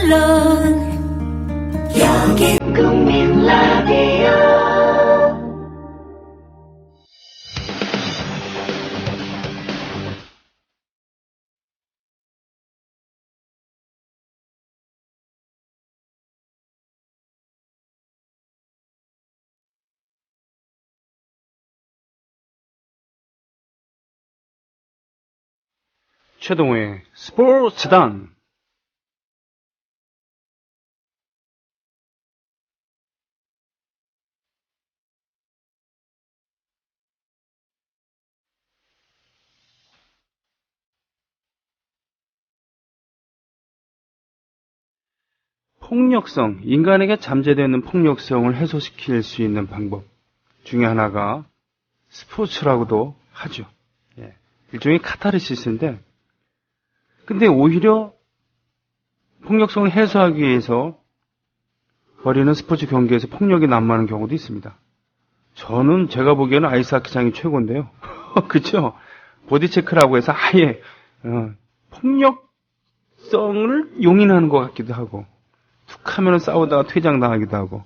물론 여기 국민 라디오. 최동호의 스포츠단. 폭력성, 인간에게 잠재되는 폭력성을 해소시킬 수 있는 방법 중에 하나가 스포츠라고도 하죠. 예, 일종의 카타르시스인데, 근데 오히려 폭력성을 해소하기 위해서 벌이는 스포츠 경기에서 폭력이 난무하는 경우도 있습니다. 저는 제가 보기에는 아이스하키장이 최고인데요. 그쵸? 보디체크라고 해서 아예 폭력성을 용인하는 것 같기도 하고, 툭 하면은 싸우다가 퇴장당하기도 하고,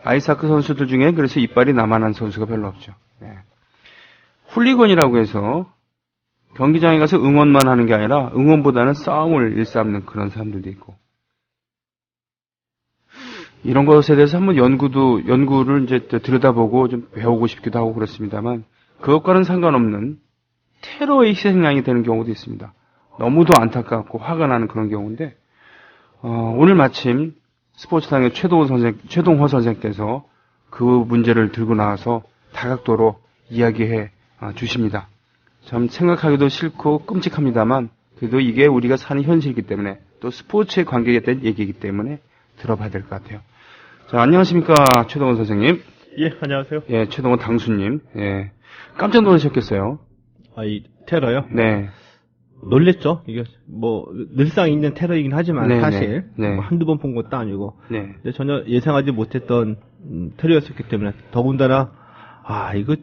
아이스하키 선수들 중에 그래서 이빨이 남아난 선수가 별로 없죠. 네. 훌리건이라고 해서 경기장에 가서 응원만 하는 게 아니라 응원보다는 싸움을 일삼는 그런 사람들도 있고, 이런 것에 대해서 한번 연구를 이제 들여다보고 좀 배우고 싶기도 하고 그렇습니다만, 그것과는 상관없는 테러의 희생양이 되는 경우도 있습니다. 너무도 안타깝고 화가 나는 그런 경우인데, 오늘 마침 스포츠당의 최동호 선생께서 그 문제를 들고 나와서 다각도로 이야기해 주십니다. 참 생각하기도 싫고 끔찍합니다만, 그래도 이게 우리가 사는 현실이기 때문에, 또 스포츠에 관계된 얘기이기 때문에 들어봐야 될 것 같아요. 자, 안녕하십니까, 최동호 선생님. 예, 안녕하세요. 예, 최동호 당수님. 예, 깜짝 놀라셨겠어요. 이 테러요? 네. 놀랬죠? 이게 뭐 늘상 있는 테러이긴 하지만 네네. 사실 네. 뭐 한두 번 본 것도 아니고 네. 전혀 예상하지 못했던 테러였었기 때문에, 더군다나 이거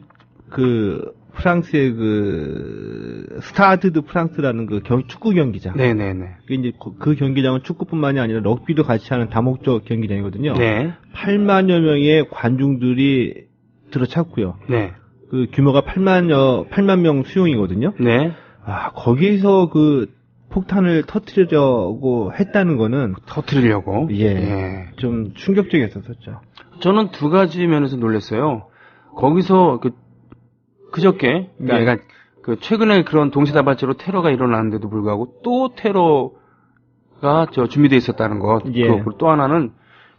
그 프랑스의 그 스타드 드 프랑스라는 그 축구 경기장. 네네네. 이제 그 경기장은 축구뿐만이 아니라 럭비도 같이 하는 다목적 경기장이거든요. 네. 8만여 명의 관중들이 들어찼고요. 네. 그 규모가 8만 명 수용이거든요. 네. 거기서 그 폭탄을 터뜨리려고 했다는 거는 터뜨리려고. 예. 좀 충격적이었었죠. 저는 두 가지 면에서 놀랐어요. 거기서 그저께, 그러니까 그 최근에 그런 동시다발적으로 테러가 일어났는데도 불구하고 또 테러가 준비되어 있었다는 것. 예. 그리고 또 하나는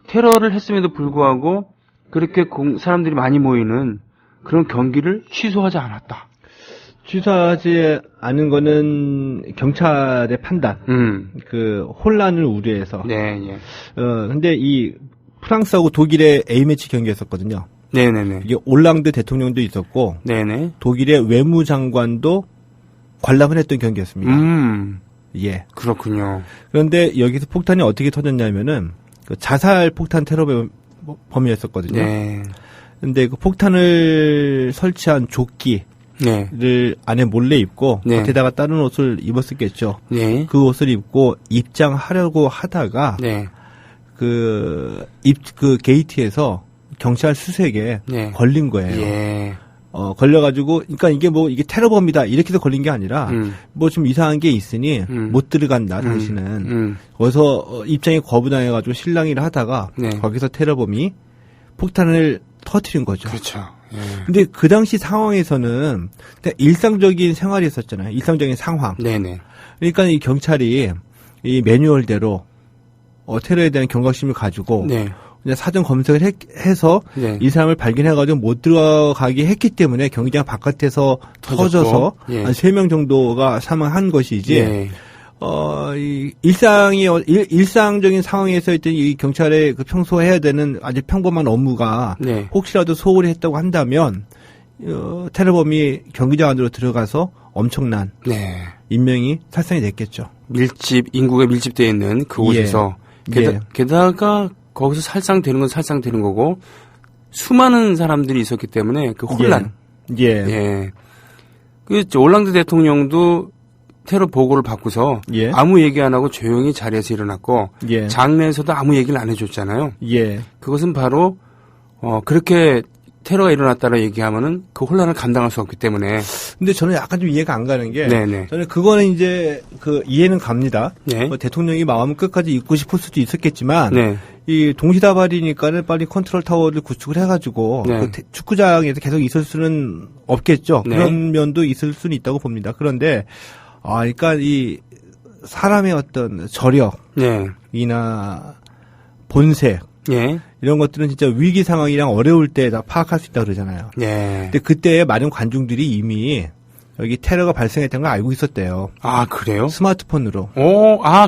테러를 했음에도 불구하고 그렇게 사람들이 많이 모이는 그런 경기를 취소하지 않았다. 취소하지 않은 거는 경찰의 판단. 그 혼란을 우려해서. 네, 예. 근데 이 프랑스하고 독일의 A매치 경기였었거든요. 네네네. 이게 올랑드 대통령도 있었고, 네네. 독일의 외무장관도 관람을 했던 경기였습니다. 예. 그렇군요. 그런데 여기서 폭탄이 어떻게 터졌냐면은 그 자살 폭탄 테러 범이었었거든요. 네. 근데 그 폭탄을 설치한 조끼를 네. 안에 몰래 입고 네. 겉에다가 다른 옷을 입었었겠죠. 네. 그 옷을 입고 입장하려고 하다가 네. 그 게이트에서 경찰 수색에 네. 걸린 거예요. 예. 걸려가지고, 그러니까 이게 테러범이다 이렇게 해서 걸린 게 아니라 뭐 좀 이상한 게 있으니 못 들어간다 당신은. 거기서 입장에 거부당해가지고 실랑이를 하다가 네. 거기서 테러범이 폭탄을 터뜨린 거죠. 그렇죠. 예. 근데 그 당시 상황에서는 그냥 일상적인 생활이었었잖아요. 일상적인 상황. 네네. 그러니까 이 경찰이 이 매뉴얼대로 테러에 대한 경각심을 가지고 네. 그냥 사전 검색을 해서 네. 이 사람을 발견해가지고 못 들어가게 했기 때문에 경기장 바깥에서 터져서 예. 한 3명 정도가 사망한 것이지. 예. 이 일상적인 상황에서 있던 이 경찰의 그 평소 해야 되는 아주 평범한 업무가 네. 혹시라도 소홀히 했다고 한다면 테러범이 경기장 안으로 들어가서 엄청난 네. 인명이 살상이 됐겠죠. 인구가 밀집되어 있는 그 곳에서 예. 게다가 거기서 살상되는 건 살상되는 거고 수많은 사람들이 있었기 때문에 그 혼란. 예. 예. 그 올랑드 대통령도 테러 보고를 받고서 예. 아무 얘기 안 하고 조용히 자리에서 일어났고 예. 장내에서도 아무 얘기를 안 해줬잖아요. 예. 그것은 바로 그렇게 테러가 일어났다고 얘기하면은 그 혼란을 감당할 수 없기 때문에. 근데 저는 약간 좀 이해가 안 가는 게 네네. 저는 그거는 이제 그 이해는 갑니다. 네. 대통령이 마음은 끝까지 잊고 싶을 수도 있었겠지만 네. 이 동시다발이니까는 빨리 컨트롤 타워를 구축을 해가지고 네. 그 축구장에서 계속 있을 수는 없겠죠. 네. 그런 면도 있을 수는 있다고 봅니다. 그런데 그러니까 이 사람의 어떤 저력이나 네. 본색 예. 이런 것들은 진짜 위기 상황이랑 어려울 때 다 파악할 수 있다 그러잖아요. 예. 근데 그때 많은 관중들이 이미 여기 테러가 발생했다는 걸 알고 있었대요. 아, 그래요? 스마트폰으로.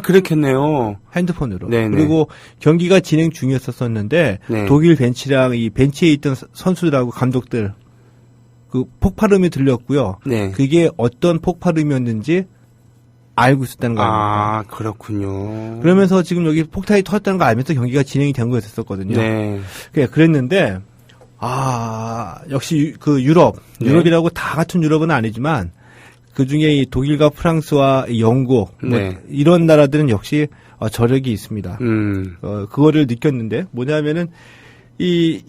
그렇겠네요. 핸드폰으로. 네네. 그리고 경기가 진행 중이었었는데 네. 독일 벤치랑 이 벤치에 있던 선수들하고 감독들 그 폭발음이 들렸고요. 네. 그게 어떤 폭발음이었는지 알고 있었다는 거 아닙니까? 아, 그렇군요. 그러면서 지금 여기 폭탄이 터졌다는 거 알면서 경기가 진행이 된 거였었거든요. 네. 그랬는데 역시 그 유럽이라고 다 같은 유럽은 아니지만 그 중에 이 독일과 프랑스와 영국 네. 이런 나라들은 역시 저력이 있습니다. 그거를 느꼈는데 뭐냐면은 이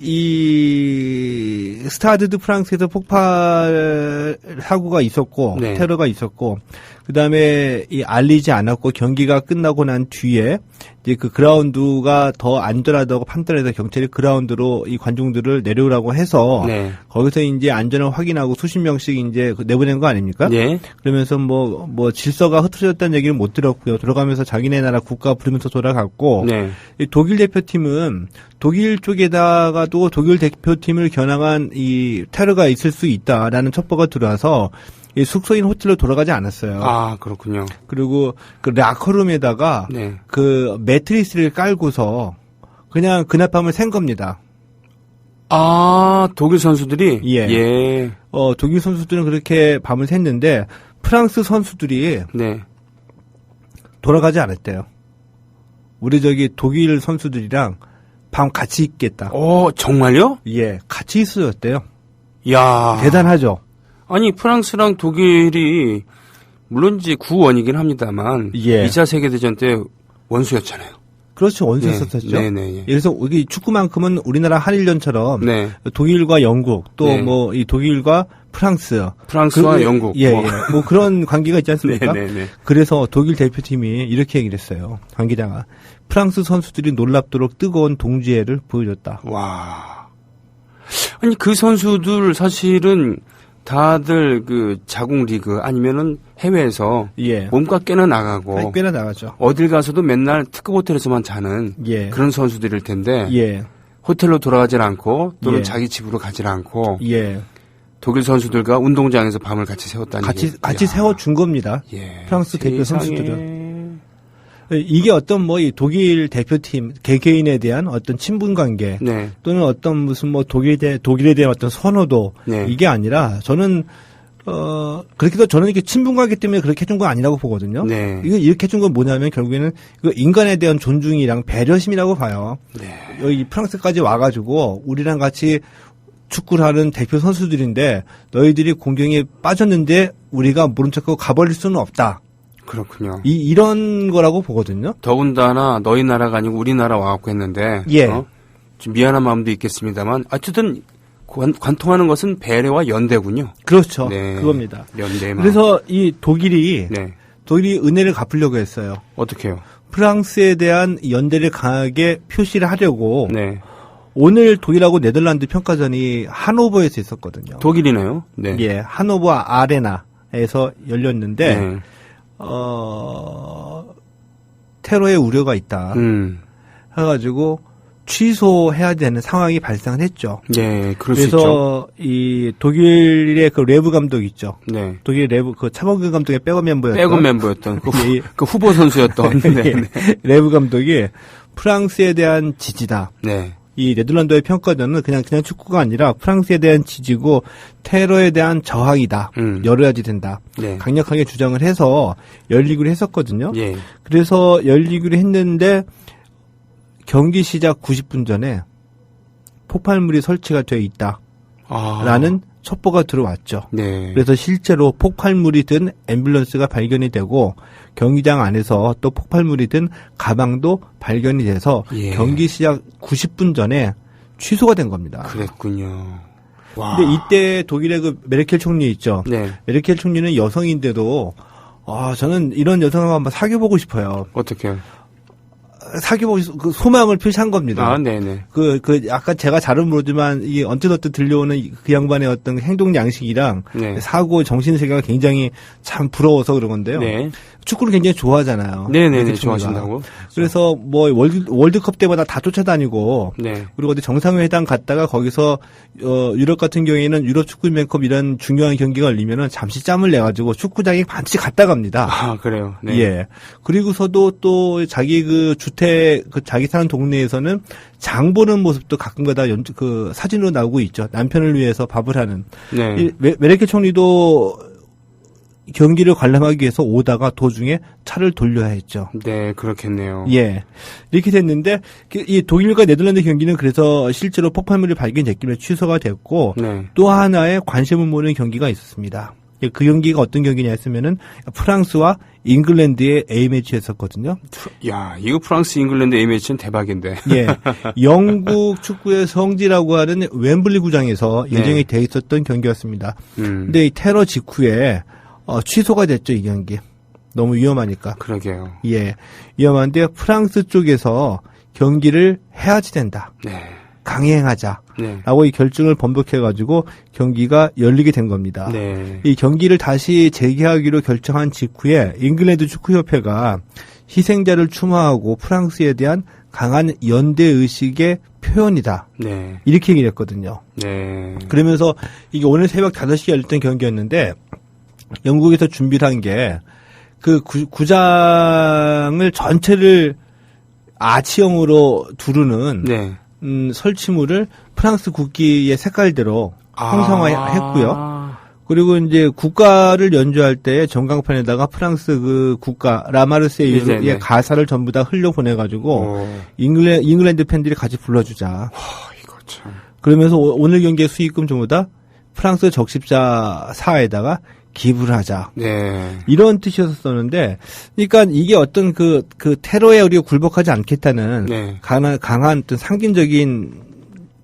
스타드 프랑스에서 폭발 사고가 있었고 네. 테러가 있었고 그다음에 이 알리지 않았고 경기가 끝나고 난 뒤에 이제 그 그라운드가 더 안전하다고 판단해서 경찰이 그라운드로 이 관중들을 내려오라고 해서 네. 거기서 이제 안전을 확인하고 수십 명씩 이제 내보낸 거 아닙니까? 네. 그러면서 뭐 질서가 흐트러졌다는 얘기는 못 들었고요. 들어가면서 자기네 나라 국가 부르면서 돌아갔고 네. 이 독일 대표팀은 독일 쪽에다가도 독일 대표팀을 겨냥한 이 테러가 있을 수 있다라는 첩보가 들어와서 이 숙소인 호텔로 돌아가지 않았어요. 아, 그렇군요. 그리고 그 라커룸에다가 네. 그 매트리스를 깔고서 그냥 그날 밤을 샌 겁니다. 아, 독일 선수들이? 예. 독일 선수들은 그렇게 밤을 샜는데 프랑스 선수들이 네. 돌아가지 않았대요. 우리 독일 선수들이랑 밤 같이 있겠다. 정말요? 예, 같이 있어줬대요. 이야. 대단하죠. 아니, 프랑스랑 독일이, 물론 이제 구원이긴 합니다만, 예. 2차 세계대전 때 원수였잖아요. 그렇죠. 원수였었죠. 네네. 그래서 여기 축구만큼은 우리나라 한일전처럼 네. 독일과 영국 또 네. 뭐 이 독일과 프랑스와 영국. 예. 뭐 그런 관계가 있지 않습니까? 네네네. 그래서 독일 대표팀이 이렇게 얘기를 했어요. 관계자가. 프랑스 선수들이 놀랍도록 뜨거운 동지애를 보여줬다. 와. 아니, 그 선수들 사실은 다들 그 자국 리그 아니면은 해외에서 예. 몸값 꽤나 나가고 꽤나 나가죠. 어딜 가서도 맨날 특급 호텔에서만 자는 예. 그런 선수들일 텐데 예. 호텔로 돌아가질 않고 또는 예. 자기 집으로 가질 않고 예. 독일 선수들과 운동장에서 밤을 같이 세웠다니 같이 세워준 겁니다. 예. 프랑스 대표 세상에. 선수들은. 이게 어떤 뭐 이 독일 대표팀 개개인에 대한 어떤 친분 관계 네. 또는 어떤 무슨 뭐 독일에 대한 어떤 선호도 네. 이게 아니라 저는 그렇게도 저는 이게 친분 관계 때문에 그렇게 해준 건 아니라고 보거든요. 네. 이거 이렇게 해준 건 뭐냐면 결국에는 이거 인간에 대한 존중이랑 배려심이라고 봐요. 네. 여기 프랑스까지 와가지고 우리랑 같이 축구를 하는 대표 선수들인데 너희들이 공경에 빠졌는데 우리가 모른 척하고 가버릴 수는 없다. 그렇군요. 이런 거라고 보거든요. 더군다나 너희 나라가 아니고 우리나라 와갖고 했는데 예. 좀 미안한 마음도 있겠습니다만 어쨌든 관통하는 것은 배려와 연대군요. 그렇죠. 네. 그겁니다. 연대만. 그래서 이 독일이 네. 은혜를 갚으려고 했어요. 어떻게요? 프랑스에 대한 연대를 강하게 표시를 하려고 네. 오늘 독일하고 네덜란드 평가전이 하노버에서 있었거든요. 독일이네요. 네. 예, 하노버 아레나에서 열렸는데 네. 테러의 우려가 있다. 해가지고 취소해야 되는 상황이 발생을 했죠. 네, 그럴 수 있죠. 그래서 이 독일의 그 레브 감독 있죠. 네. 독일 레브 그 차범근 감독의 백업 멤버였던 백업 멤버였던 예. 그 후보 선수였던 네. 네. 레브 감독이 프랑스에 대한 지지다. 네. 이 네덜란드의 평가전은 그냥 축구가 아니라 프랑스에 대한 지지고 테러에 대한 저항이다. 열어야지 된다. 네. 강력하게 주장을 해서 열리기로 했었거든요. 예. 그래서 열리기로 했는데 경기 시작 90분 전에 폭발물이 설치가 되어 있다. 라는 첩보가 들어왔죠. 네. 그래서 실제로 폭발물이 든 앰뷸런스가 발견이 되고 경기장 안에서 또 폭발물이 든 가방도 발견이 돼서 예. 경기 시작 90분 전에 취소가 된 겁니다. 그랬군요. 와. 근데 이때 독일의 그 메르켈 총리 있죠. 네. 메르켈 총리는 여성인데도 저는 이런 여성을 한번 사귀어보고 싶어요. 어떻게요? 그 소망을 표시한 겁니다. 아, 네네. 아까 제가 잘은 모르지만, 이 언뜻 들려오는 그 양반의 어떤 행동 양식이랑, 네. 사고, 정신세계가 굉장히 참 부러워서 그런 건데요. 네. 축구를 굉장히 좋아하잖아요. 네네네, 좋아하신다고. 그래서 뭐, 월드컵 때마다 다 쫓아다니고, 네. 그리고 어디 정상회담 갔다가 거기서, 유럽 같은 경우에는 유럽 축구연맹컵 이런 중요한 경기가 열리면은 잠시 짬을 내가지고 축구장에 반드시 갔다 갑니다. 아, 그래요. 네. 예. 그리고서도 또 자기 자기 사는 동네에서는 장 보는 모습도 가끔가다 사진으로 나오고 있죠. 남편을 위해서 밥을 하는. 네. 메르켈 총리도 경기를 관람하기 위해서 오다가 도중에 차를 돌려야 했죠. 네, 그렇겠네요. 예. 이렇게 됐는데, 이 독일과 네덜란드 경기는 그래서 실제로 폭발물이 발견됐길래 취소가 됐고, 네. 또 하나의 관심을 모으는 경기가 있었습니다. 그 경기가 어떤 경기냐 했으면은 프랑스와 잉글랜드의 A매치였었거든요. 야, 이거 프랑스 잉글랜드 A매치는 대박인데. 예. 영국 축구의 성지라고 하는 웸블리 구장에서 네. 예정이 돼 있었던 경기였습니다. 근데 이 테러 직후에 취소가 됐죠, 이 경기. 너무 위험하니까. 그러게요. 예. 위험한데 프랑스 쪽에서 경기를 해야지 된다. 네. 강행하자. 네. 라고 이 결정을 번복해가지고 경기가 열리게 된 겁니다. 네. 이 경기를 다시 재개하기로 결정한 직후에 잉글랜드 축구협회가 희생자를 추모하고 프랑스에 대한 강한 연대의식의 표현이다. 네. 이렇게 얘기를 했거든요. 네. 그러면서 이게 오늘 새벽 5시에 열렸던 경기였는데 영국에서 준비를 한 게 그 구장을 전체를 아치형으로 두르는 네. 설치물을 프랑스 국기의 색깔대로 형상화했고요. 아. 그리고 이제 국가를 연주할 때 전광판에다가 프랑스 그 국가 라마르세유의 네네. 가사를 전부 다 흘려보내가지고 오. 잉글랜드 팬들이 같이 불러주자. 이거 참. 그러면서 오늘 경기의 수익금 전부 다 프랑스 적십자사에다가 기부를 하자. 네. 이런 뜻이었었는데, 그러니까 이게 어떤 그 테러에 우리가 굴복하지 않겠다는 네. 강한 어떤 상징적인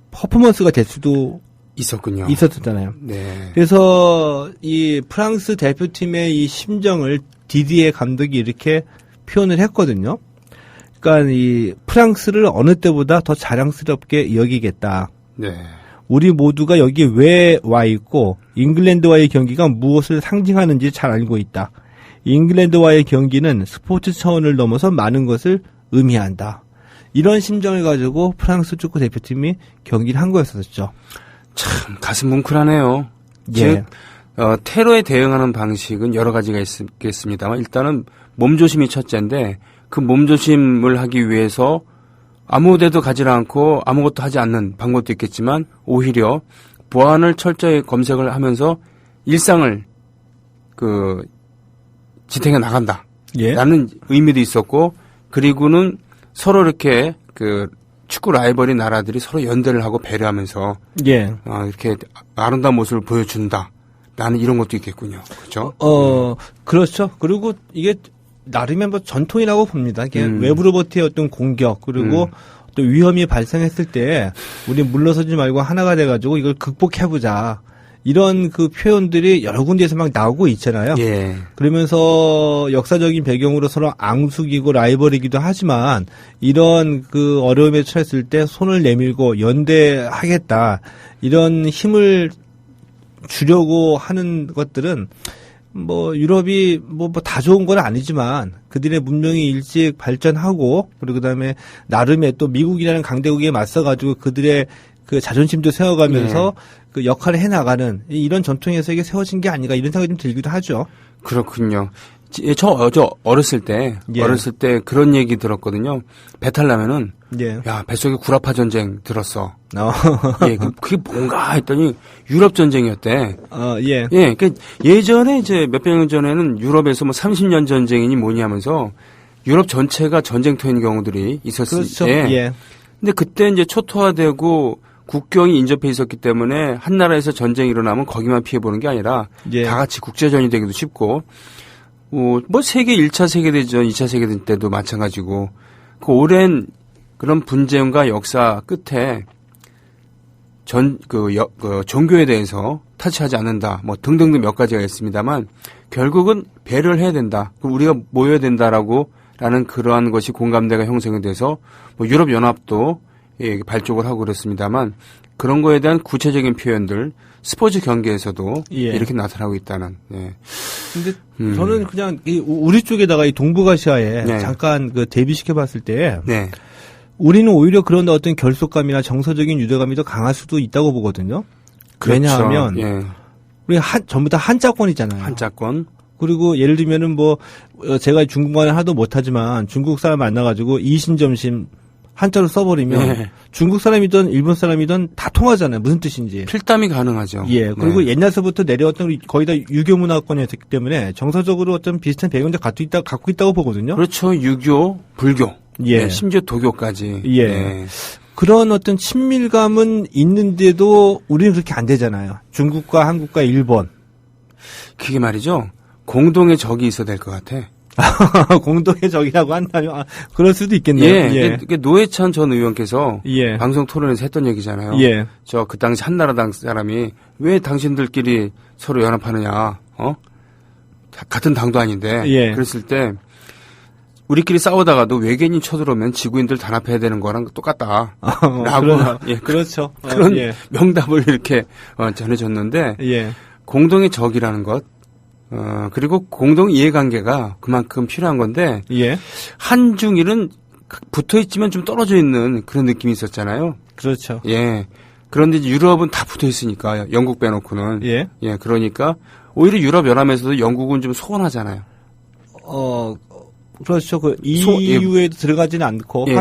퍼포먼스가 될 수도 있었군요. 있었잖아요. 네. 그래서 이 프랑스 대표팀의 이 심정을 디디에 감독이 이렇게 표현을 했거든요. 그러니까 이 프랑스를 어느 때보다 더 자랑스럽게 여기겠다. 네. 우리 모두가 여기 왜 와 있고 잉글랜드와의 경기가 무엇을 상징하는지 잘 알고 있다. 잉글랜드와의 경기는 스포츠 차원을 넘어서 많은 것을 의미한다. 이런 심정을 가지고 프랑스 축구 대표팀이 경기를 한 거였었죠. 참 가슴 뭉클하네요. 예. 즉 테러에 대응하는 방식은 여러 가지가 있겠습니다만 일단은 몸조심이 첫째인데 그 몸조심을 하기 위해서 아무 데도 가지 않고 아무것도 하지 않는 방법도 있겠지만 오히려 보안을 철저히 검색을 하면서 일상을 지탱해 나간다. 예. 라는 의미도 있었고 그리고는 서로 이렇게 축구 라이벌인 나라들이 서로 연대를 하고 배려하면서 예. 이렇게 아름다운 모습을 보여준다. 라는 이런 것도 있겠군요. 그렇죠? 그렇죠. 그리고 이게 나름의 뭐 전통이라고 봅니다. 외부로부터의 어떤 공격 그리고 또 위험이 발생했을 때 우리 물러서지 말고 하나가 돼가지고 이걸 극복해보자. 이런 그 표현들이 여러 군데에서 막 나오고 있잖아요. 예. 그러면서 역사적인 배경으로 서로 앙숙이고 라이벌이기도 하지만 이런 그 어려움에 처했을 때 손을 내밀고 연대하겠다. 이런 힘을 주려고 하는 것들은 뭐 유럽이 뭐 다 좋은 건 아니지만 그들의 문명이 일찍 발전하고 그리고 그다음에 나름의 또 미국이라는 강대국에 맞서 가지고 그들의 그 자존심도 세워가면서 그 역할을 해나가는 이런 전통에서 이게 세워진 게 아닌가 이런 생각이 좀 들기도 하죠. 그렇군요. 저 어렸을 때 그런 얘기 들었거든요. 배 타려면은 야 뱃속에 구라파 전쟁 들었어. 예, 그게 뭔가 했더니 유럽 전쟁이었대. 예. 예, 그 예전에 이제 몇백 년 전에는 유럽에서 뭐 30년 전쟁이니 뭐니 하면서 유럽 전체가 전쟁터인 경우들이 있었을 그렇죠. 때. 예. 근데 그때 이제 초토화되고 국경이 인접해 있었기 때문에 한 나라에서 전쟁이 일어나면 거기만 피해보는 게 아니라 예. 다 같이 국제전이 되기도 쉽고 뭐 세계 1차 세계대전, 2차 세계대전 때도 마찬가지고 그 오랜 그런 분쟁과 역사 끝에 종교에 대해서 타치하지 않는다, 뭐 등등등 몇 가지가 있습니다만 결국은 배려를 해야 된다. 우리가 모여야 된다라는 그러한 것이 공감대가 형성이 돼서 뭐 유럽 연합도 발족을 하고 그렇습니다만 그런 거에 대한 구체적인 표현들 스포츠 경기에서도 예. 이렇게 나타나고 있다는. 예. 근데 저는 그냥 우리 쪽에다가 이 동북아시아에 네. 잠깐 그 대비시켜 봤을 때 네. 우리는 오히려 그런 어떤 결속감이나 정서적인 유대감이 더 강할 수도 있다고 보거든요. 그렇죠. 왜냐하면 예. 우리 전부 다 한자권이잖아요. 한자권. 그리고 예를 들면은 제가 중국말을 하도 못하지만 중국 사람 만나가지고 이신점심 한자로 써버리면 네. 중국 사람이든 일본 사람이든 다 통하잖아요. 무슨 뜻인지. 필담이 가능하죠. 예. 그리고 네. 옛날서부터 내려왔던 우리 거의 다 유교 문화권이었기 때문에 정서적으로 어떤 비슷한 배경을 갖고 있다고 보거든요. 그렇죠. 유교, 불교. 예. 네, 심지어 도교까지. 예. 네. 그런 어떤 친밀감은 있는데도 우리는 그렇게 안 되잖아요. 중국과 한국과 일본. 그게 말이죠. 공동의 적이 있어야 될 것 같아. 공동의 적이라고 한다면 그럴 수도 있겠네요. 예. 노회찬 전 의원께서 예. 방송 토론에서 했던 얘기잖아요. 예. 그 당시 한나라당 사람이 왜 당신들끼리 서로 연합하느냐, 같은 당도 아닌데. 예. 그랬을 때, 우리끼리 싸우다가도 외계인이 쳐들어오면 지구인들 단합해야 되는 거랑 똑같다. 라고. 예. 그렇죠. 그런 예. 명답을 이렇게 전해줬는데, 예. 공동의 적이라는 것, 그리고 공동 이해관계가 그만큼 필요한 건데, 예. 한중일은 붙어 있지만 좀 떨어져 있는 그런 느낌이 있었잖아요. 그렇죠. 예. 그런데 이제 유럽은 다 붙어 있으니까, 영국 빼놓고는. 예. 예, 그러니까, 오히려 유럽 연합에서도 영국은 좀 소원하잖아요. 그렇죠. 그 EU에도 들어가지는 않고 예.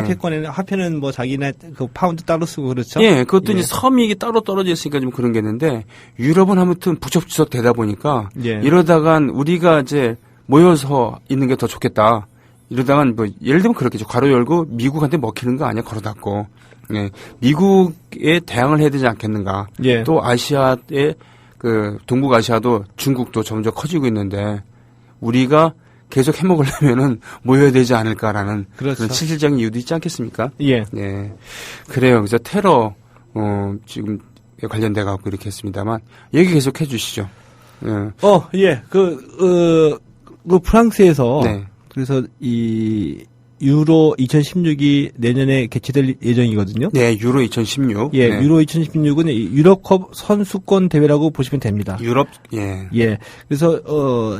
화폐는 뭐 자기네 그 파운드 따로 쓰고 그렇죠. 예, 그것도 예. 이제 섬이 따로 떨어져 있으니까 좀 그런 게 있는데, 유럽은 아무튼 부쩍부쩍 되다 보니까, 예. 이러다간 우리가 이제 모여서 있는 게 더 좋겠다. 이러다간 뭐, 예를 들면 그렇겠죠. 괄호 열고 미국한테 먹히는 거 아니야? 걸어 닫고. 예. 미국에 대항을 해야 되지 않겠는가. 예. 또 아시아의 동북아시아도 중국도 점점 커지고 있는데, 우리가 계속 해먹으려면은 모여야 되지 않을까라는 그렇죠. 그런 실질적인 이유도 있지 않겠습니까? 예. 네. 그래요. 그래서 테러, 지금 관련돼 갖고 이렇게 했습니다만, 얘기 계속 해 주시죠. 예. 예. 그 프랑스에서 네. 그래서 이 유로 2016이 내년에 개최될 예정이거든요. 네, 유로 2016. 예, 네. 유로 2016은 유럽컵 선수권 대회라고 보시면 됩니다. 유럽, 예. 예. 그래서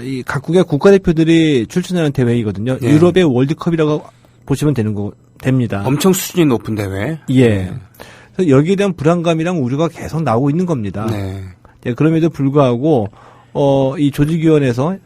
이 각국의 국가대표들이 출전하는 대회이거든요. 예. 유럽의 월드컵이라고 보시면 됩니다. 엄청 수준이 높은 대회. 예. 그래서 여기에 대한 불안감이랑 우려가 계속 나오고 있는 겁니다. 네. 예, 그럼에도 불구하고 이 조직위원회에서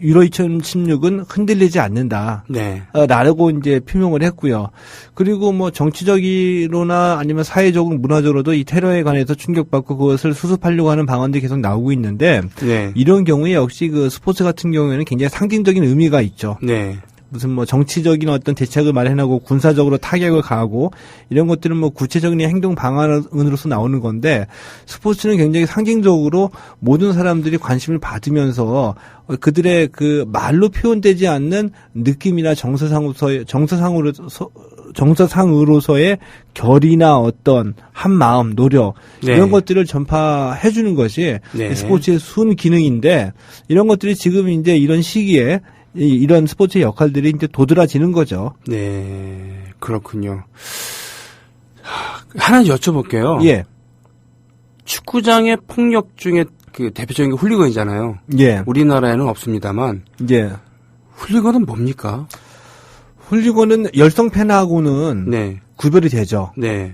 유로 2016은 흔들리지 않는다. 네. 라고 이제 표명을 했고요. 그리고 뭐 정치적으로나 아니면 사회적으로 문화적으로도 이 테러에 관해서 충격받고 그것을 수습하려고 하는 방안들이 계속 나오고 있는데 네. 이런 경우에 역시 그 스포츠 같은 경우에는 굉장히 상징적인 의미가 있죠. 네. 무슨 뭐 정치적인 어떤 대책을 마련하고 군사적으로 타격을 가하고 이런 것들은 뭐 구체적인 행동 방안으로서 나오는 건데 스포츠는 굉장히 상징적으로 모든 사람들이 관심을 받으면서 그들의 그 말로 표현되지 않는 느낌이나 정서상으로서의 결이나 어떤 한 마음, 노력 네. 이런 것들을 전파해 주는 것이 네. 스포츠의 순 기능인데 이런 것들이 지금 이제 이런 시기에 이런 스포츠의 역할들이 이제 도드라지는 거죠. 네. 그렇군요. 하나 여쭤볼게요. 예. 축구장의 폭력 중에 그 대표적인 게 훌리건이잖아요. 예. 우리나라에는 없습니다만 예. 훌리건은 뭡니까? 훌리건은 열성 팬하고는 네. 구별이 되죠. 네.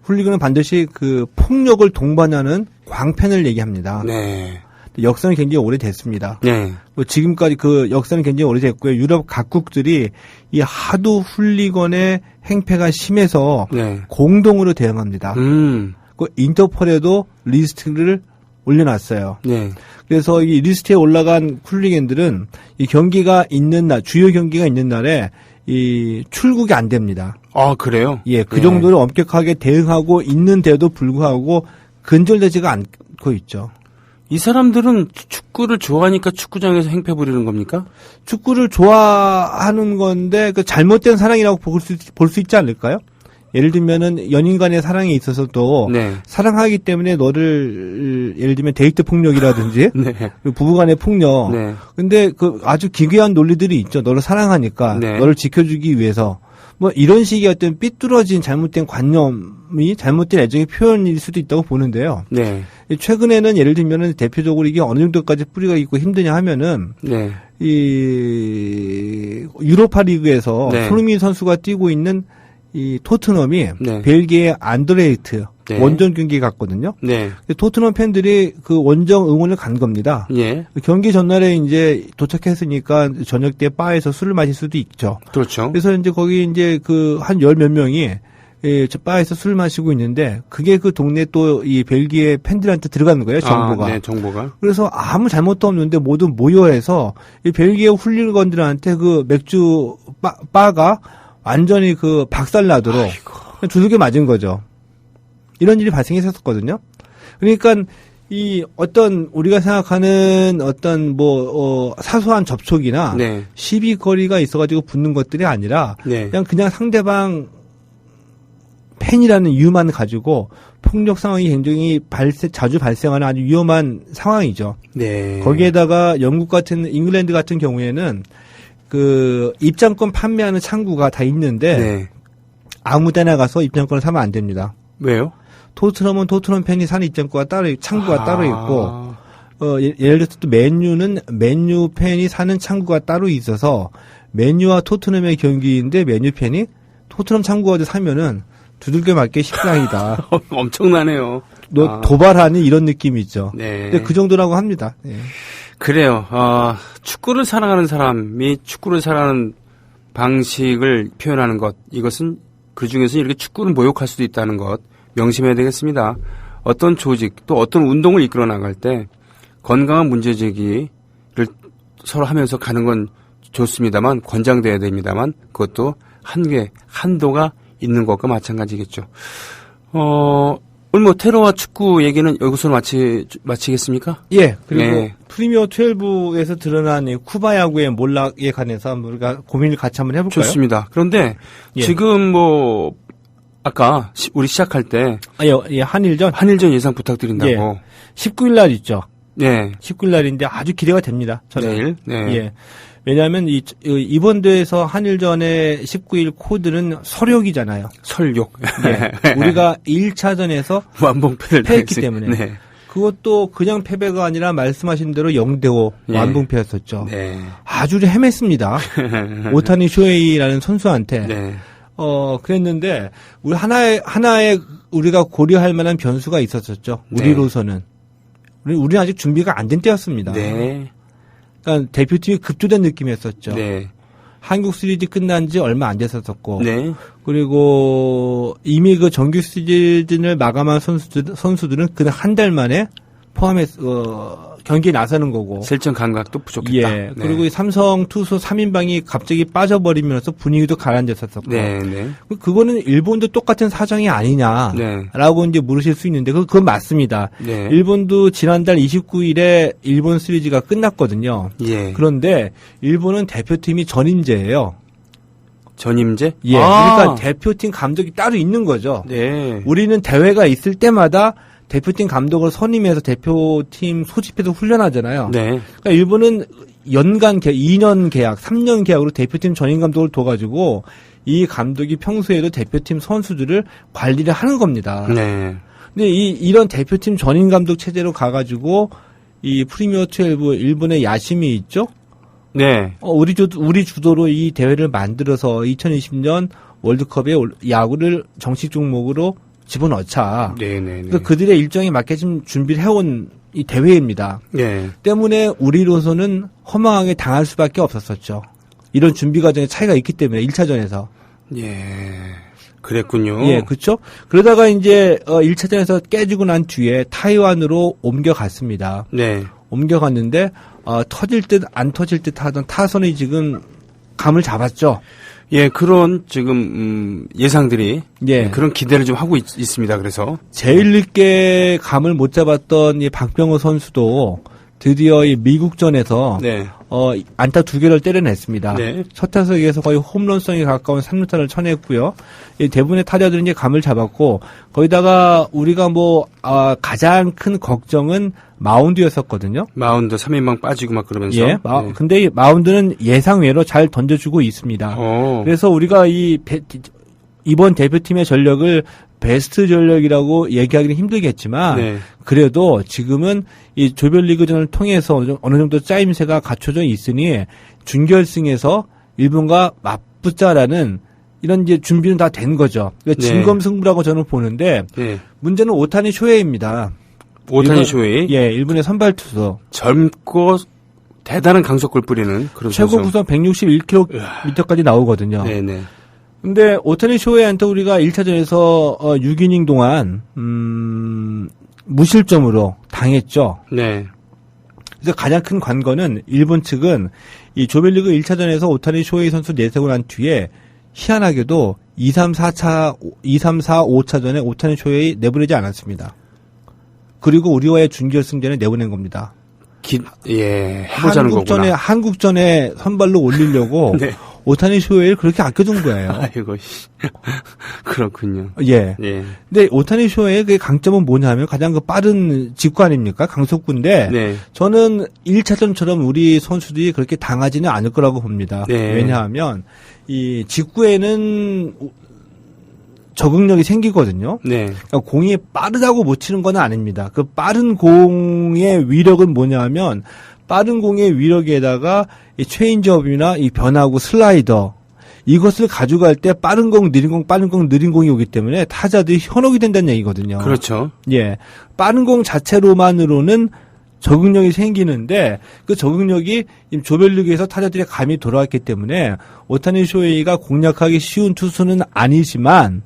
훌리건은 반드시 그 폭력을 동반하는 광팬을 얘기합니다. 네. 역사는 굉장히 오래됐습니다. 네. 뭐 지금까지 그 역사는 굉장히 오래됐고요. 유럽 각국들이 이 하도 훌리건의 행패가 심해서 네. 공동으로 대응합니다. 그 인터폴에도 리스트를 올려놨어요. 네. 그래서 이 리스트에 올라간 훌리건들은 이 경기가 있는 날, 주요 경기가 있는 날에 이 출국이 안 됩니다. 아, 그래요? 예, 그 정도로 엄격하게 대응하고 있는데도 불구하고 근절되지가 않고 있죠. 이 사람들은 축구를 좋아하니까 축구장에서 행패 부리는 겁니까? 축구를 좋아하는 건데 그 잘못된 사랑이라고 볼 수 있지 않을까요? 예를 들면은 연인 간의 사랑에 있어서도 네. 사랑하기 때문에 너를 예를 들면 데이트 폭력이라든지 네. 부부 간의 폭력. 네. 근데 그 아주 기괴한 논리들이 있죠. 너를 사랑하니까 네. 너를 지켜주기 위해서 뭐 이런 식의 어떤 삐뚤어진 잘못된 관념이 잘못된 애정의 표현일 수도 있다고 보는데요. 네. 최근에는 예를 들면은 대표적으로 이게 어느 정도까지 뿌리가 있고 힘드냐 하면은 네. 이 유로파 리그에서 네. 손흥민 선수가 뛰고 있는 이 토트넘이 네. 벨기에 안드레이트 네. 원정 경기 갔거든요. 네. 토트넘 팬들이 그 원정 응원을 간 겁니다. 예. 경기 전날에 이제 도착했으니까 저녁 때 바에서 술을 마실 수도 있죠. 그렇죠. 그래서 이제 거기 이제 그 한 열 몇 명이 저 바에서 술을 마시고 있는데 그게 그 동네 또 이 벨기에 팬들한테 들어가는 거예요, 정보가. 네, 정보가. 그래서 아무 잘못도 없는데 모두 모여해서 이 벨기에 훌리건들한테 그 맥주 바가 완전히 그 박살나도록 두들겨 맞은 거죠. 이런 일이 발생했었거든요. 그러니까 이 어떤 우리가 생각하는 어떤 뭐 사소한 접촉이나 네. 시비거리가 있어가지고 붙는 것들이 아니라 네. 그냥 상대방 팬이라는 이유만 가지고 폭력 상황이 굉장히 자주 발생하는 아주 위험한 상황이죠. 네. 거기에다가 잉글랜드 같은 경우에는 그 입장권 판매하는 창구가 다 있는데 네. 아무 데나 가서 입장권을 사면 안 됩니다. 왜요? 토트넘은 토트넘 팬이 사는 입장권가 창구가 따로 있고 예를 들어서 또 맨유는 맨유 팬이 사는 창구가 따로 있어서 맨유와 토트넘의 경기인데 맨유 팬이 토트넘 창구가 사면은 두들겨 맞기 십상이다. 엄청나네요. 너 도발하니 이런 느낌이 있죠. 네. 근데 그 정도라고 합니다. 네. 그래요. 축구를 사랑하는 사람이 축구를 사랑하는 방식을 표현하는 것, 이것은 그 중에서 이렇게 축구를 모욕할 수도 있다는 것 명심해야 되겠습니다. 어떤 조직 또 어떤 운동을 이끌어 나갈 때 건강한 문제 제기를 서로 하면서 가는 건 좋습니다만 권장돼야 됩니다만 그것도 한도가 있는 것과 마찬가지겠죠. 오늘 뭐 테러와 축구 얘기는 여기서 마치겠습니까? 예. 그리고 네. 프리미어 12에서 드러난 이 쿠바 야구의 몰락에 관해서 우리가 고민을 같이 한번 해볼까요? 좋습니다. 그런데 예. 지금 뭐 아까 우리 시작할 때 예, 한일전 예상 부탁드린다고. 예. 19일 날 있죠. 네. 19일 날인데 아주 기대가 됩니다. 저는. 내일. 네. 예. 왜냐하면 이번 대회에서 한일전의 19일 코드는 서력이잖아요. 설욕. 예. 우리가 1차전에서 완봉패를 패했기 당했어요. 때문에. 네. 그것도 그냥 패배가 아니라 말씀하신 대로 0대5 예. 완봉패였었죠. 네. 아주 헤맸습니다. 오타니 쇼헤이라는 선수한테. 네. 그랬는데 우리 하나의 우리가 고려할 만한 변수가 있었었죠. 우리로서는. 우리는 아직 준비가 안 된 때였습니다. 네. 그러니까 대표팀이 급조된 느낌이었었죠. 네. 한국 시리즈 끝난 지 얼마 안 됐었고. 네. 그리고 이미 그 정규 시즌을 마감한 선수들은 그냥 한 달 만에 포함해서 경기에 나서는 거고. 설정 감각도 부족했다. 예. 네. 그리고 이 삼성 투수 3인방이 갑자기 빠져버리면서 분위기도 가라앉았었고. 네, 네. 그거는 일본도 똑같은 사정이 아니냐라고 네. 이제 물으실 수 있는데 그건 맞습니다. 네. 일본도 지난달 29일에 일본 시리즈가 끝났거든요. 예. 그런데 일본은 대표팀이 전임제예요. 전임제? 예. 그러니까 대표팀 감독이 따로 있는 거죠. 네. 우리는 대회가 있을 때마다 대표팀 감독을 선임해서 대표팀 소집해서 훈련하잖아요. 네. 그러니까 일본은 연간 2년 계약, 3년 계약으로 대표팀 전임 감독을 둬가지고 이 감독이 평소에도 대표팀 선수들을 관리를 하는 겁니다. 네. 근데 이런 대표팀 전임 감독 체제로 가가지고 이 프리미어 12 일본의 야심이 있죠. 네. 우리 주도로 이 대회를 만들어서 2020년 월드컵에 야구를 정식 종목으로 집어넣자. 네네네. 그러니까 그들의 일정에 맞게 지금 준비를 해온 이 대회입니다. 네. 때문에 우리로서는 허망하게 당할 수밖에 없었었죠. 이런 준비 과정에 차이가 있기 때문에 1차전에서. 예. 그랬군요. 예, 그렇죠. 그러다가 이제 1차전에서 깨지고 난 뒤에 타이완으로 옮겨갔습니다. 네. 옮겨갔는데 터질 듯 안 터질 듯 하던 타선이 지금 감을 잡았죠. 예, 그런 지금 예상들이 예. 그런 기대를 좀 하고 있습니다. 그래서 제일 늦게 감을 못 잡았던 이 박병호 선수도 드디어 이 미국전에서 네. 안타 2개를 때려냈습니다. 네. 첫 타석에서 거의 홈런성에 가까운 3루타를 쳐냈고요. 이 대부분의 타자들은 이제 감을 잡았고 거기다가 우리가 가장 큰 걱정은 마운드였었거든요. 마운드 3인방 빠지고 막 그러면서. 예. 네. 근데 이 마운드는 예상외로 잘 던져주고 있습니다. 그래서 우리가 이번 대표팀의 전력을 베스트 전력이라고 얘기하기는 힘들겠지만 네. 그래도 지금은 이 조별리그전을 통해서 어느 정도 짜임새가 갖춰져 있으니 준결승에서 일본과 맞붙자라는 이런 이제 준비는 다 된 거죠. 그러니까 네. 진검승부라고 저는 보는데 네. 문제는 오타니 쇼헤이입니다. 오타니 쇼헤이. 예, 일본의 선발 투수. 젊고 대단한 강속구를 뿌리는 그런 최고 선수. 구속 161km까지 나오거든요. 네네. 근데 오타니 쇼헤이한테 우리가 1차전에서 6이닝 동안 무실점으로 당했죠. 네. 그래서 가장 큰 관건은 일본 측은 이 조별리그 1차전에서 오타니 쇼헤이 선수 내세고 난 뒤에 희한하게도 2, 3, 4, 5차전에 오타니 쇼헤이 내보내지 않았습니다. 그리고 우리와의 준결승전에 내보낸 겁니다. 해보자는 거구나. 한국전에 선발로 올리려고 네. 오타니 쇼헤이를 그렇게 아껴둔 거예요. 아이고, 그렇군요. 예. 예. 근데 오타니 쇼헤이의 그 강점은 뭐냐면 가장 그 빠른 직구 아닙니까? 강속구인데 네. 저는 1차전처럼 우리 선수들이 그렇게 당하지는 않을 거라고 봅니다. 네. 왜냐하면 이 직구에는 적응력이 생기거든요. 네. 그러니까 공이 빠르다고 못 치는 건 아닙니다. 그 빠른 공의 위력은 뭐냐면 빠른 공의 위력에다가 이 체인지업이나 이 변화구 슬라이더 이것을 가져갈 때 빠른 공, 느린 공, 빠른 공, 느린 공이 오기 때문에 타자들이 현혹이 된다는 얘기거든요. 그렇죠. 예. 빠른 공 자체로만으로는 적응력이 생기는데 그 적응력이 조별리그에서 타자들의 감이 돌아왔기 때문에 오타니 쇼헤이가 공략하기 쉬운 투수는 아니지만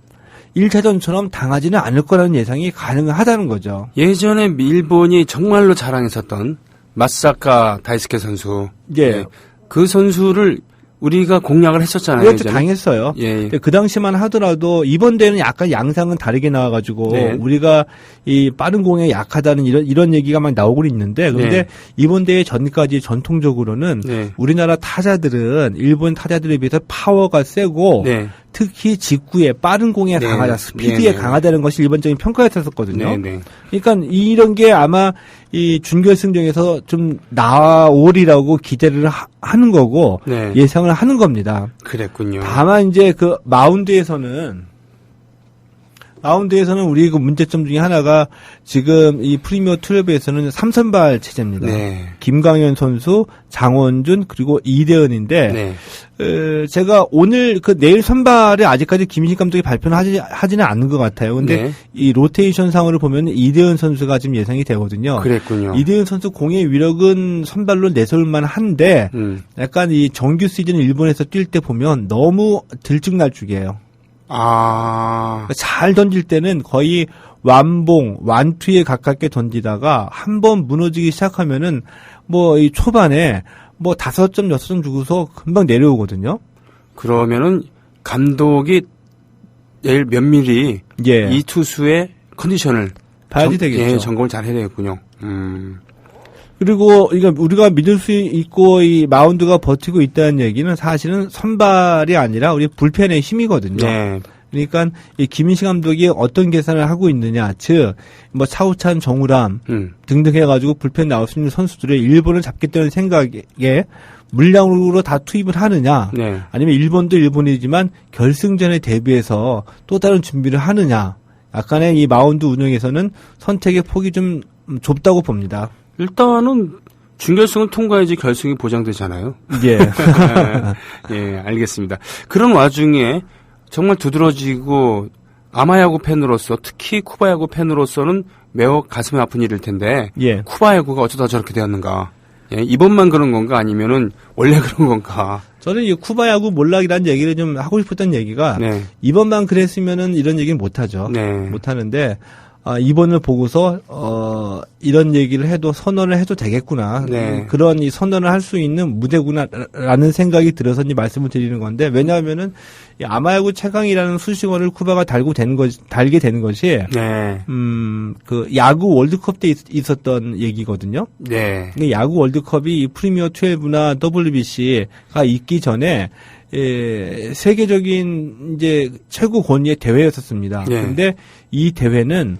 1차전처럼 당하지는 않을 거라는 예상이 가능하다는 거죠. 예전에 일본이 정말로 자랑했었던 마사카 다이스케 선수. 예. 그 선수를 우리가 공략을 했었잖아요. 그렇죠. 당했어요. 예. 근데 그 당시만 하더라도 이번 대회는 약간 양상은 다르게 나와가지고 네. 우리가 이 빠른 공에 약하다는 이런 얘기가 막 나오고 있는데 그런데 네. 이번 대회 전까지 전통적으로는 네. 우리나라 타자들은 일본 타자들에 비해서 파워가 세고 네. 특히 직구에 빠른 공에 네. 강하다, 스피드에 네. 강하다는 것이 일반적인 평가였었거든요. 네. 네. 그러니까 이런 게 아마 이 준결승전에서 좀 나오리라고 기대를 하는 거고 네. 예상을 하는 겁니다. 그랬군요. 다만 이제 그 마운드에서는 우리 그 문제점 중에 하나가 지금 이 프리미어 12에서는 3선발 체제입니다. 네. 김광현 선수, 장원준 그리고 이대은인데 네. 제가 오늘 내일 선발을 아직까지 김희식 감독이 발표는 하지는 않는 것 같아요. 근데 네. 이 로테이션 상으로 보면 이대은 선수가 지금 예상이 되거든요. 그랬군요. 이대은 선수 공의 위력은 선발로 내세울만 한데 약간 이 정규 시즌 일본에서 뛸 때 보면 너무 들쭉날쭉이에요. 잘 던질 때는 거의 완봉, 완투에 가깝게 던지다가 한번 무너지기 시작하면은 이 초반에 5점, 6점 주고서 금방 내려오거든요. 그러면은 감독이 내일 면밀히 예. 이 투수의 컨디션을 봐야지 되겠죠. 예, 점검을 잘 해야 되겠군요. 그리고 우리가 믿을 수 있고 이 마운드가 버티고 있다는 얘기는 사실은 선발이 아니라 우리 불펜의 힘이거든요. 네. 그러니까 이 김인식 감독이 어떤 계산을 하고 있느냐, 즉 차우찬, 정우람 등등 해가지고 불펜 나올 수 있는 선수들을 일본을 잡겠다는 생각에 물량으로 다 투입을 하느냐, 네. 아니면 일본도 일본이지만 결승전에 대비해서 또 다른 준비를 하느냐, 약간의 이 마운드 운영에서는 선택의 폭이 좀 좁다고 봅니다. 일단은 준결승을 통과해야지 결승이 보장되잖아요. 예. 예, 알겠습니다. 그런 와중에 정말 두드러지고 아마야구 팬으로서 특히 쿠바야구 팬으로서는 매우 가슴이 아픈 일일 텐데 예. 쿠바야구가 어쩌다 저렇게 되었는가? 예, 이번만 그런 건가 아니면은 원래 그런 건가? 저는 이 쿠바야구 몰락이라는 얘기를 좀 하고 싶었던 얘기가 네. 이번만 그랬으면은 이런 얘기는 못 하죠. 네. 못 하는데 이번을 보고서 이런 얘기를 해도 선언을 해도 되겠구나. 네. 그런 이 선언을 할 수 있는 무대구나라는 생각이 들어서 이 말씀을 드리는 건데 왜냐하면은 이 아마야구 최강이라는 수식어를 쿠바가 달게 되는 것이 네. 그 야구 월드컵 때 있었던 얘기거든요. 네. 근데 야구 월드컵이 이 프리미어 12나 WBC가 있기 전에 세계적인 이제 최고 권위의 대회였었습니다. 네. 근데 이 대회는